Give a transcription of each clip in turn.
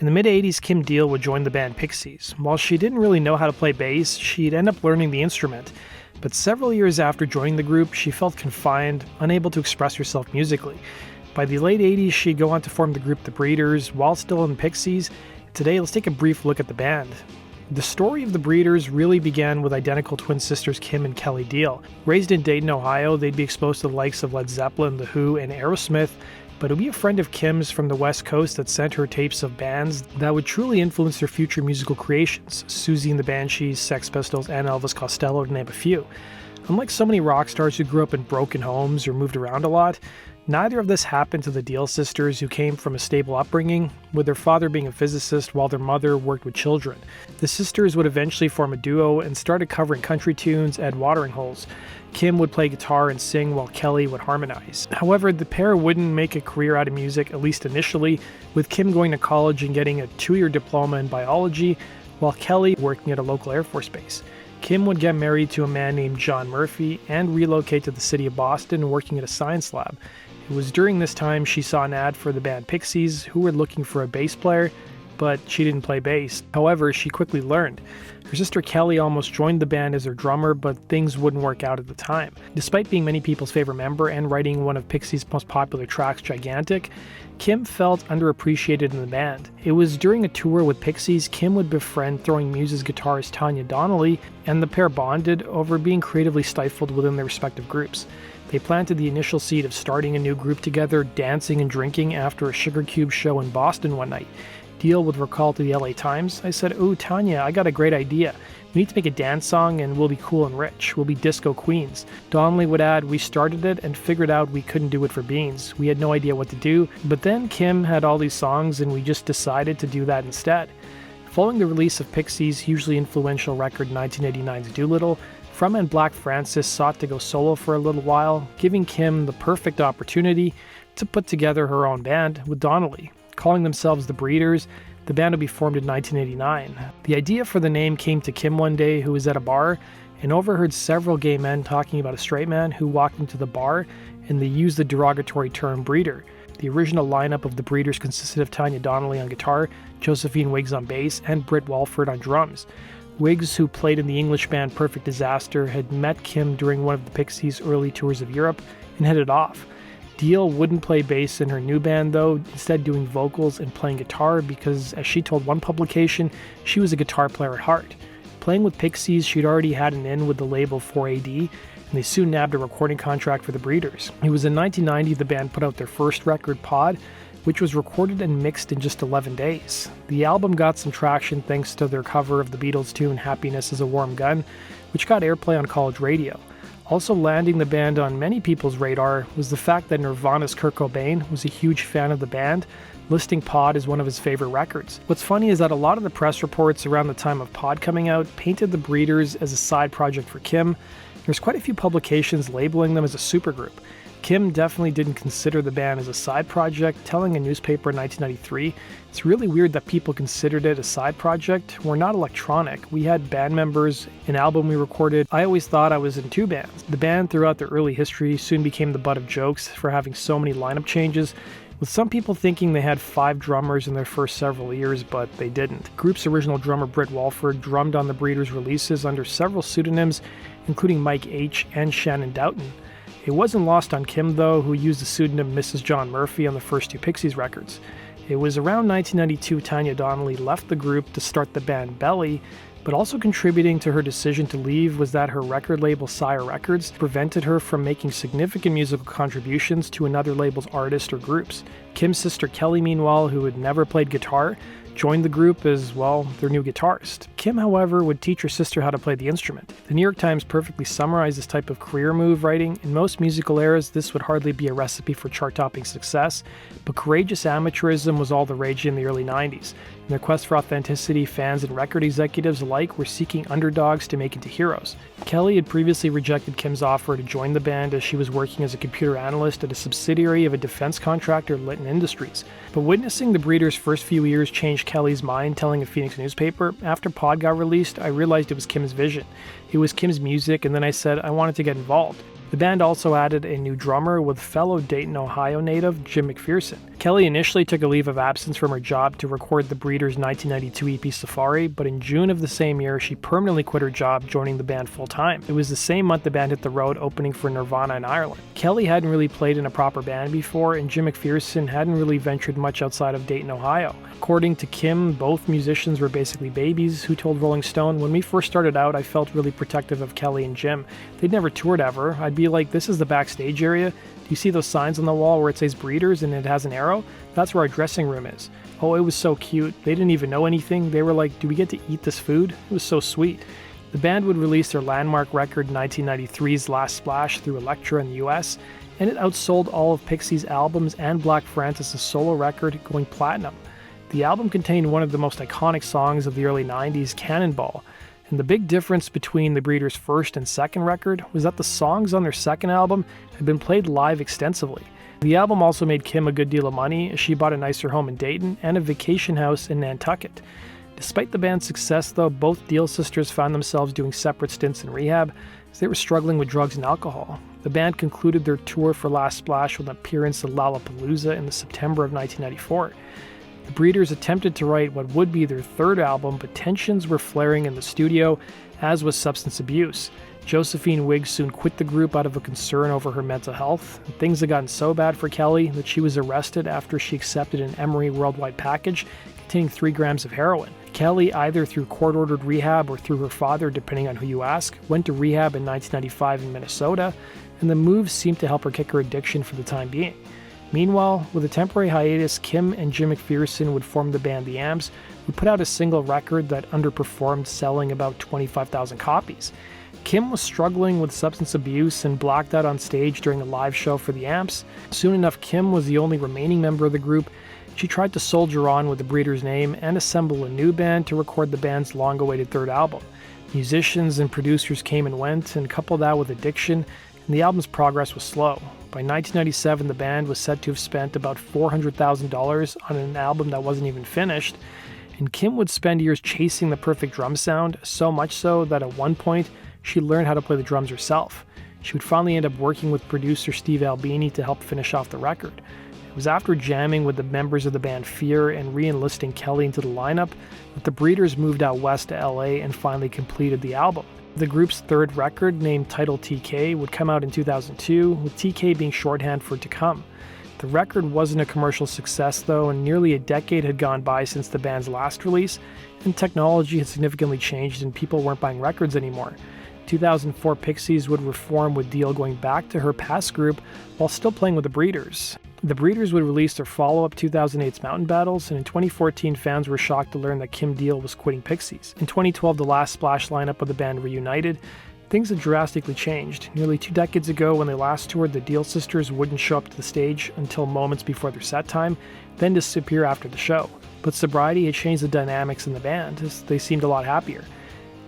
In the mid-80s, Kim Deal would join the band Pixies. While she didn't really know how to play bass, she'd end up learning the instrument. But several years after joining the group, she felt confined, unable to express herself musically. By the late 80s, she'd go on to form the group The Breeders, while still in Pixies. Today, let's take a brief look at the band. The story of the Breeders really began with identical twin sisters Kim and Kelly Deal. Raised in Dayton, Ohio, they'd be exposed to the likes of Led Zeppelin, The Who, and Aerosmith, but it would be a friend of Kim's from the West Coast that sent her tapes of bands that would truly influence their future musical creations: Susie and the Banshees, Sex Pistols, and Elvis Costello, to name a few. Unlike so many rock stars who grew up in broken homes or moved around a lot, neither of this happened to the Deal sisters, who came from a stable upbringing, with their father being a physicist while their mother worked with children. The sisters would eventually form a duo and started covering country tunes at watering holes. Kim would play guitar and sing while Kelly would harmonize. However, the pair wouldn't make a career out of music, at least initially, with Kim going to college and getting a 2-year diploma in biology, while Kelly working at a local Air Force base. Kim would get married to a man named John Murphy and relocate to the city of Boston, working at a science lab. It was during this time she saw an ad for the band Pixies, who were looking for a bass player, but she didn't play bass. However, she quickly learned. Her sister Kelly almost joined the band as her drummer, but things wouldn't work out at the time. Despite being many people's favorite member and writing one of Pixies' most popular tracks, Gigantic, Kim felt underappreciated in the band. It was during a tour with Pixies, Kim would befriend Throwing Muses guitarist Tanya Donnelly, and the pair bonded over being creatively stifled within their respective groups. They planted the initial seed of starting a new group together, dancing and drinking after a Sugar Cube show in Boston one night. Deal would recall to the LA Times, "I said, 'Ooh, Tanya, I got a great idea. We need to make a dance song and we'll be cool and rich. We'll be disco queens.' Donnelly would add, 'We started it and figured out we couldn't do it for beans. We had no idea what to do, but then Kim had all these songs and we just decided to do that instead.'" Following the release of Pixies' hugely influential record 1989's Doolittle, frontman Black Francis sought to go solo for a little while, giving Kim the perfect opportunity to put together her own band with Donnelly. Calling themselves The Breeders, the band would be formed in 1989. The idea for the name came to Kim one day, who was at a bar and overheard several gay men talking about a straight man who walked into the bar, and they used the derogatory term breeder. The original lineup of The Breeders consisted of Tanya Donnelly on guitar, Josephine Wiggs on bass, and Britt Walford on drums. Wiggs, who played in the English band Perfect Disaster, had met Kim during one of the Pixies' early tours of Europe and headed off. Deal wouldn't play bass in her new band though, instead doing vocals and playing guitar because, as she told one publication, she was a guitar player at heart. Playing with Pixies, she'd already had an in with the label 4AD, and they soon nabbed a recording contract for the Breeders. It was in 1990 the band put out their first record, Pod, which was recorded and mixed in just 11 days. The album got some traction thanks to their cover of the Beatles' tune Happiness is a Warm Gun, which got airplay on college radio. Also landing the band on many people's radar was the fact that Nirvana's Kurt Cobain was a huge fan of the band, listing Pod as one of his favorite records. What's funny is that a lot of the press reports around the time of Pod coming out painted the Breeders as a side project for Kim. There's quite a few publications labeling them as a supergroup. Kim definitely didn't consider the band as a side project, telling a newspaper in 1993, "It's really weird that people considered it a side project. We're not electronic. We had band members, an album we recorded. I always thought I was in 2 bands." The band throughout their early history soon became the butt of jokes for having so many lineup changes, with some people thinking they had 5 drummers in their first several years, but they didn't. The group's original drummer Britt Walford drummed on the Breeders' releases under several pseudonyms, including Mike H. and Shannon Doughton. It wasn't lost on Kim, though, who used the pseudonym Mrs. John Murphy on the first 2 Pixies records. It was around 1992 Tanya Donnelly left the group to start the band Belly, but also contributing to her decision to leave was that her record label Sire Records prevented her from making significant musical contributions to another label's artists or groups. Kim's sister Kelly, meanwhile, who had never played guitar, joined the group as, well, their new guitarist. Kim, however, would teach her sister how to play the instrument. The New York Times perfectly summarized this type of career move, writing, "In most musical eras, this would hardly be a recipe for chart-topping success, but courageous amateurism was all the rage in the early 90s. In their quest for authenticity, fans and record executives alike were seeking underdogs to make into heroes." Kelly had previously rejected Kim's offer to join the band as she was working as a computer analyst at a subsidiary of a defense contractor, Litton Industries. But witnessing the Breeders' first few years changed Kelly's mind, telling a Phoenix newspaper, "After Pod got released, I realized it was Kim's vision. It was Kim's music, and then I said I wanted to get involved. The band also added a new drummer with fellow Dayton, Ohio native Jim McPherson. Kelly initially took a leave of absence from her job to record the Breeders' 1992 EP Safari, but in June of the same year, she permanently quit her job, joining the band full-time. It was the same month the band hit the road, opening for Nirvana in Ireland. Kelly hadn't really played in a proper band before, and Jim McPherson hadn't really ventured much outside of Dayton, Ohio. According to Kim, both musicians were basically babies, who told Rolling Stone, "When we first started out, I felt really protective of Kelly and Jim. They'd never toured ever. I'd be like, this is the backstage area. Do you see those signs on the wall where it says Breeders and it has an arrow? That's where our dressing room is. Oh, it was so cute. They didn't even know anything. They were like, do we get to eat this food? It was so sweet." The band would release their landmark record 1993's Last Splash through Elektra in the US, and it outsold all of Pixies' albums and Black Francis' solo record, going platinum. The album contained one of the most iconic songs of the early 90s, Cannonball, and the big difference between the Breeders' first and second record was that the songs on their second album had been played live extensively. The album also made Kim a good deal of money, as she bought a nicer home in Dayton and a vacation house in Nantucket. Despite the band's success, though, both Deal sisters found themselves doing separate stints in rehab, as they were struggling with drugs and alcohol. The band concluded their tour for Last Splash with an appearance at Lollapalooza in the September of 1994. The Breeders attempted to write what would be their third album, but tensions were flaring in the studio, as was substance abuse. Josephine Wiggs soon quit the group out of a concern over her mental health, and things had gotten so bad for Kelly that she was arrested after she accepted an Emory Worldwide package containing 3 grams of heroin. Kelly, either through court-ordered rehab or through her father, depending on who you ask, went to rehab in 1995 in Minnesota, and the move seemed to help her kick her addiction for the time being. Meanwhile, with a temporary hiatus, Kim and Jim McPherson would form the band The Amps, who put out a single record that underperformed, selling about 25,000 copies. Kim was struggling with substance abuse and blacked out on stage during a live show for The Amps. Soon enough, Kim was the only remaining member of the group. She tried to soldier on with the Breeders' name and assemble a new band to record the band's long-awaited third album. Musicians and producers came and went, and coupled that with addiction, and the album's progress was slow. By 1997, the band was said to have spent about $400,000 on an album that wasn't even finished, and Kim would spend years chasing the perfect drum sound, so much so that at one point, she learned how to play the drums herself. She would finally end up working with producer Steve Albini to help finish off the record. It was after jamming with the members of the band Fear and re-enlisting Kelly into the lineup that the Breeders moved out west to LA and finally completed the album. The group's third record, named Title TK, would come out in 2002, with TK being shorthand for To Come. The record wasn't a commercial success, though, and nearly a decade had gone by since the band's last release, and technology had significantly changed and people weren't buying records anymore. 2004 Pixies would reform, with Deal going back to her past group while still playing with the Breeders. The Breeders would release their follow-up 2008's Mountain Battles, and in 2014 fans were shocked to learn that Kim Deal was quitting Pixies. In 2012, the Last Splash lineup of the band reunited. Things had drastically changed. Nearly 2 decades ago, when they last toured, the Deal sisters wouldn't show up to the stage until moments before their set time, then disappear after the show. But sobriety had changed the dynamics in the band, as they seemed a lot happier.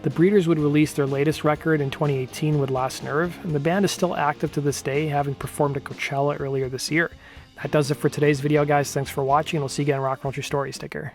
The Breeders would release their latest record in 2018 with Last Nerve, and the band is still active to this day, having performed at Coachella earlier this year. That does it for today's video, guys. Thanks for watching, and we'll see you again in Rock and Roll Your Stories. Take care.